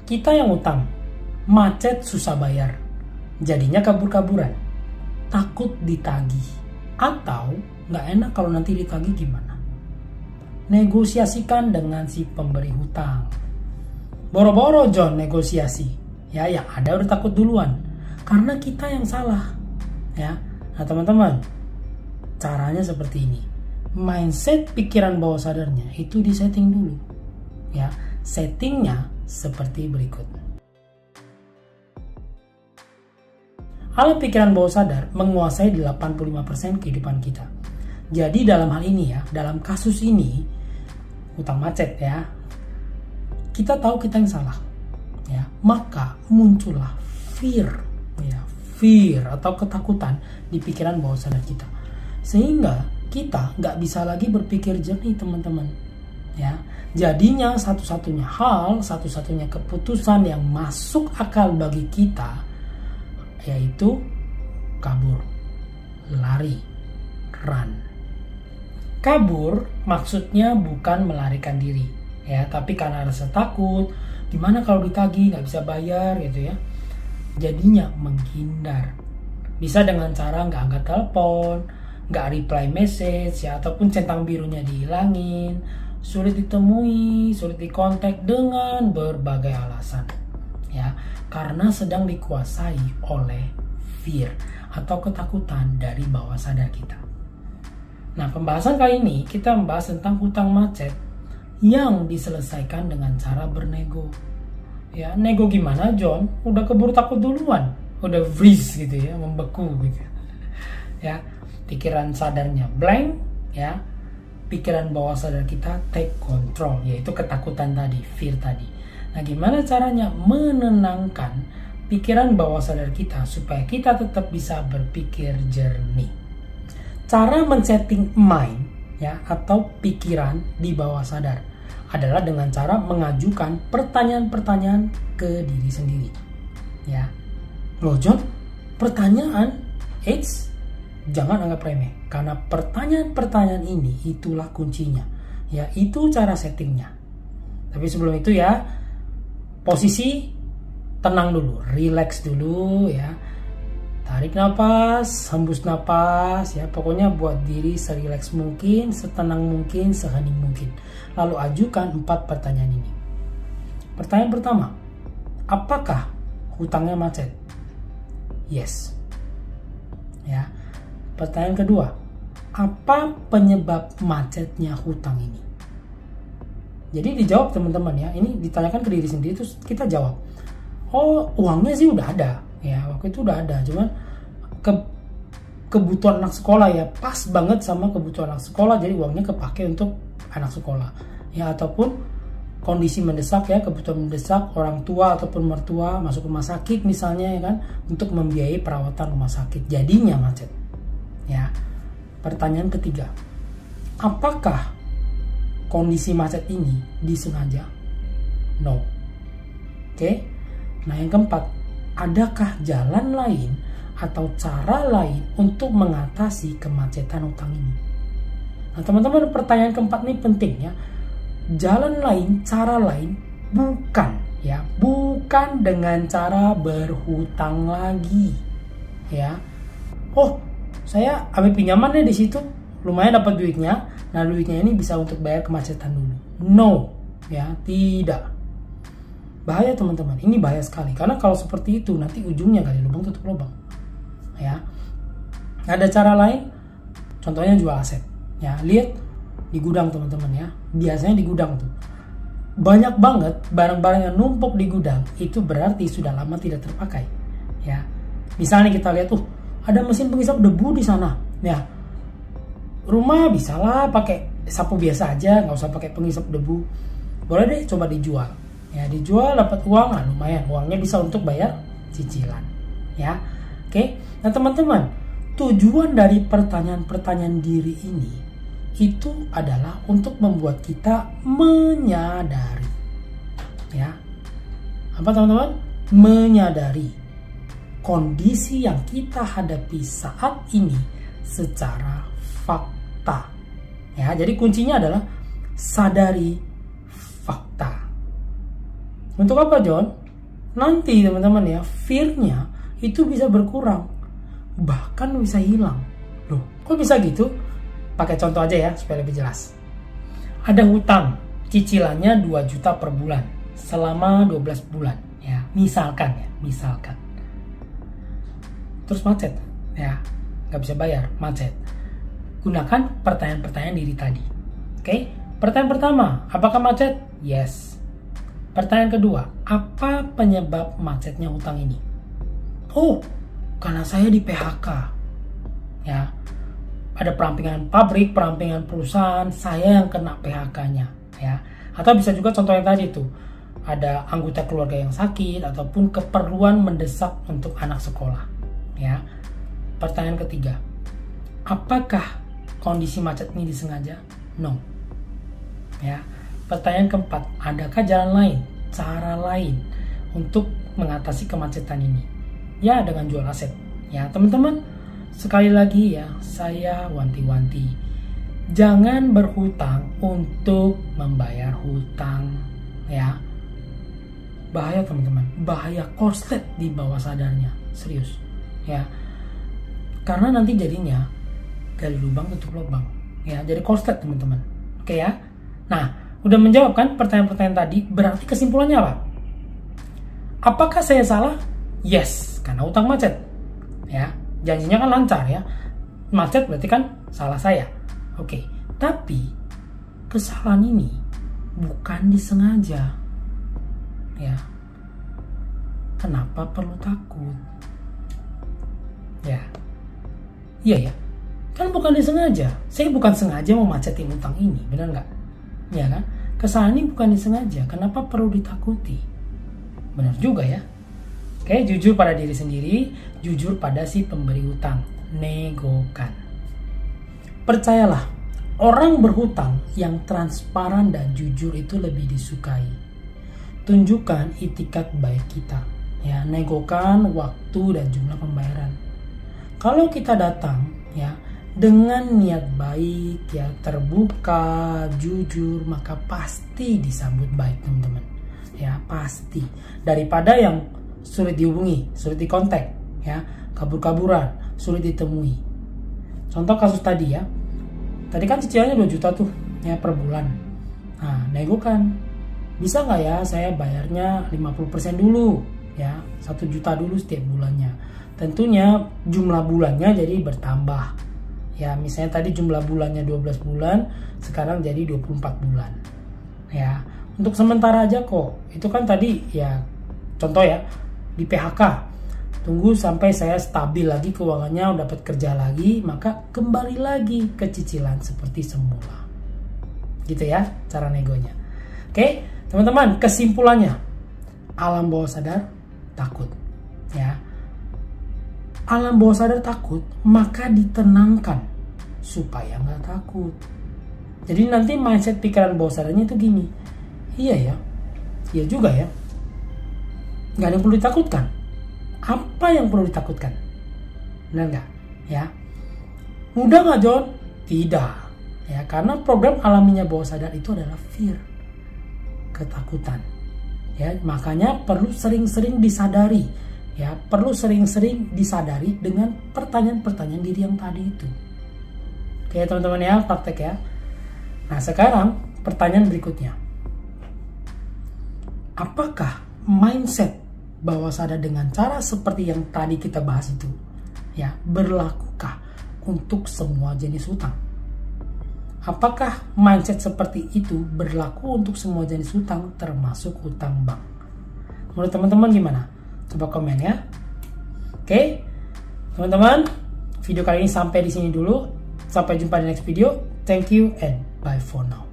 Kita yang utang, macet susah bayar, jadinya kabur-kaburan, takut ditagih, atau nggak enak kalau nanti ditagih gimana. Negosiasikan dengan si pemberi hutang. Boro-boro John negosiasi, ya yang ada udah takut duluan, karena kita yang salah, ya. Nah teman-teman, caranya seperti ini. Mindset pikiran bawah sadarnya itu disetting dulu, ya. Settingnya seperti berikut. Alam pikiran bawah sadar menguasai 85% kehidupan kita. Jadi dalam hal ini ya, dalam kasus ini hutang macet ya, kita tahu kita yang salah, ya, maka muncullah fear, ya, fear atau ketakutan di pikiran bawah sadar kita, sehingga kita nggak bisa lagi berpikir jernih teman-teman, ya. Jadinya satu-satunya hal, satu-satunya keputusan yang masuk akal bagi kita yaitu kabur, lari, run. Kabur maksudnya bukan melarikan diri, ya, tapi karena rasa takut, gimana kalau ditagih nggak bisa bayar gitu ya. Jadinya menghindar. Bisa dengan cara nggak angkat telepon, nggak reply message ya, ataupun centang birunya dihilangin, sulit ditemui, sulit dikontak dengan berbagai alasan, ya, karena sedang dikuasai oleh fear atau ketakutan dari bawah sadar kita. Nah, pembahasan kali ini kita membahas tentang hutang macet yang diselesaikan dengan cara bernego. Ya, nego gimana, John? Udah keburu takut duluan, udah freeze gitu ya, membeku gitu. Ya, pikiran sadarnya blank, ya. Pikiran bawah sadar kita take control, yaitu ketakutan tadi, fear tadi. Nah, gimana caranya menenangkan pikiran bawah sadar kita supaya kita tetap bisa berpikir jernih? Cara men-setting mind, ya, atau pikiran di bawah sadar adalah dengan cara mengajukan pertanyaan-pertanyaan ke diri sendiri, ya. Loh John, pertanyaan, jangan anggap remeh, karena pertanyaan-pertanyaan ini itulah kuncinya, ya, itu cara settingnya. Tapi sebelum itu ya, posisi tenang dulu, relax dulu ya. Tarik nafas, hembus nafas ya. Pokoknya buat diri serileks mungkin, setenang mungkin, sehening mungkin. Lalu ajukan 4 pertanyaan ini. Pertanyaan pertama, apakah hutangnya macet? Yes. Ya. Pertanyaan kedua, apa penyebab macetnya hutang ini? Jadi dijawab teman-teman ya. Ini ditanyakan ke diri sendiri terus kita jawab. Oh, uangnya sih udah ada. Ya, waktu itu udah ada, cuman kebutuhan anak sekolah ya, pas banget sama kebutuhan anak sekolah, jadi uangnya kepake untuk anak sekolah. Ya, ataupun kondisi mendesak ya, kebutuhan mendesak, orang tua ataupun mertua masuk rumah sakit misalnya ya kan, untuk membiayai perawatan rumah sakit. Jadinya macet. Ya. Pertanyaan ketiga, apakah kondisi macet ini disengaja? No. Oke. Nah, yang keempat, adakah jalan lain atau cara lain untuk mengatasi kemacetan hutang ini? Nah, teman-teman, pertanyaan keempat ini penting ya. Jalan lain, cara lain, bukan dengan cara berhutang lagi. Ya. Oh, saya ambil pinjaman deh di situ, lumayan dapat duitnya. Nah, duitnya ini bisa untuk bayar kemacetan dulu. No, ya, tidak. Bahaya teman-teman, ini bahaya sekali, karena kalau seperti itu nanti ujungnya gali lubang tutup lubang, ya. Ada cara lain, contohnya jual aset, ya. Lihat di gudang teman-teman ya, biasanya di gudang tuh banyak banget barang-barang yang numpuk di gudang, itu berarti sudah lama tidak terpakai, ya. Misalnya kita lihat ada mesin penghisap debu di sana, ya. Rumah bisalah pakai sapu biasa aja, nggak usah pakai penghisap debu, boleh deh coba dijual. Ya, dijual dapat uang, lumayan, uangnya bisa untuk bayar cicilan, ya. Oke. Nah, teman-teman, tujuan dari pertanyaan-pertanyaan diri ini itu adalah untuk membuat kita menyadari, ya. Apa teman-teman? Menyadari kondisi yang kita hadapi saat ini secara fakta. Ya, jadi kuncinya adalah sadari fakta. Untuk apa, John? Nanti teman-teman ya, fear-nya itu bisa berkurang, bahkan bisa hilang. Loh, kok bisa gitu? Pakai contoh aja ya supaya lebih jelas. Ada hutang, cicilannya 2 juta per bulan selama 12 bulan ya, misalkan. Terus macet ya, nggak bisa bayar, macet. Gunakan pertanyaan-pertanyaan diri tadi. Oke? Pertanyaan pertama, apakah macet? Yes. Pertanyaan kedua, apa penyebab macetnya hutang ini? Oh, karena saya di PHK. Ya. Ada perampingan pabrik, perampingan perusahaan, saya yang kena PHK-nya, ya. Atau bisa juga contoh yang tadi tuh, ada anggota keluarga yang sakit ataupun keperluan mendesak untuk anak sekolah, ya. Pertanyaan ketiga, apakah kondisi macet ini disengaja? No. Ya. Pertanyaan keempat, adakah jalan lain, cara lain untuk mengatasi kemacetan ini? Ya, dengan jual aset. Ya, teman-teman, sekali lagi ya, saya wanti-wanti, jangan berhutang untuk membayar hutang, ya. Bahaya teman-teman, bahaya korslet di bawah sadarnya, serius, ya. Karena nanti jadinya gali lubang tutup lubang, ya. Jadi korslet teman-teman, oke ya. Nah, udah menjawab kan pertanyaan-pertanyaan tadi, berarti kesimpulannya apa? Apakah saya salah? Yes, karena hutang macet, ya. Janjinya kan lancar ya, macet berarti kan salah saya. Oke, tapi kesalahan ini bukan disengaja, ya. Kenapa perlu takut? Ya, iya ya, kan bukan disengaja. Saya bukan sengaja mau macetin hutang ini, benar nggak? Ya kan, kesalahan ini bukan disengaja. Kenapa perlu ditakuti? Benar juga ya. Oke, jujur pada diri sendiri, jujur pada si pemberi hutang, negokan. Percayalah, orang berhutang yang transparan dan jujur itu lebih disukai. Tunjukkan itikat baik kita, ya, negokan waktu dan jumlah pembayaran. Kalau kita datang, ya, dengan niat baik, ya, terbuka, jujur, maka pasti disambut baik, teman-teman. Ya, pasti. Daripada yang sulit dihubungi, sulit dikontak, ya, kabur-kaburan, sulit ditemui. Contoh kasus tadi ya, tadi kan cicilannya 2 juta tuh ya per bulan. Nah, nego kan, bisa nggak ya saya bayarnya 50% dulu, ya, 1 juta dulu setiap bulannya. Tentunya jumlah bulannya jadi bertambah, ya. Misalnya tadi jumlah bulannya 12 bulan, sekarang jadi 24 bulan, ya. Untuk sementara aja kok, itu kan tadi ya contoh ya, di PHK, tunggu sampai saya stabil lagi keuangannya, dapat kerja lagi, maka kembali lagi ke cicilan seperti semula, gitu ya cara negonya. Oke teman-teman, kesimpulannya, alam bawah sadar takut, ya. Alam bawah sadar takut, maka ditenangkan supaya nggak takut. Jadi nanti mindset pikiran bawah sadarnya itu gini, iya ya, iya juga ya, nggak ada yang perlu ditakutkan. Apa yang perlu ditakutkan? Benar nggak? Ya. Mudah nggak, John? Tidak. Ya, karena program alaminya bawah sadar itu adalah fear, ketakutan. Ya, makanya perlu sering-sering disadari. Ya, perlu sering-sering disadari dengan pertanyaan-pertanyaan diri yang tadi itu. Oke, teman-teman ya, praktek ya. Nah, sekarang pertanyaan berikutnya. Apakah mindset bawah sadar dengan cara seperti yang tadi kita bahas itu, ya, berlakukah untuk semua jenis hutang? Apakah mindset seperti itu berlaku untuk semua jenis hutang termasuk hutang bank? Menurut teman-teman gimana? Coba komen ya. Oke, teman-teman, video kali ini sampai di sini dulu. Sampai jumpa di next video. Thank you and bye for now.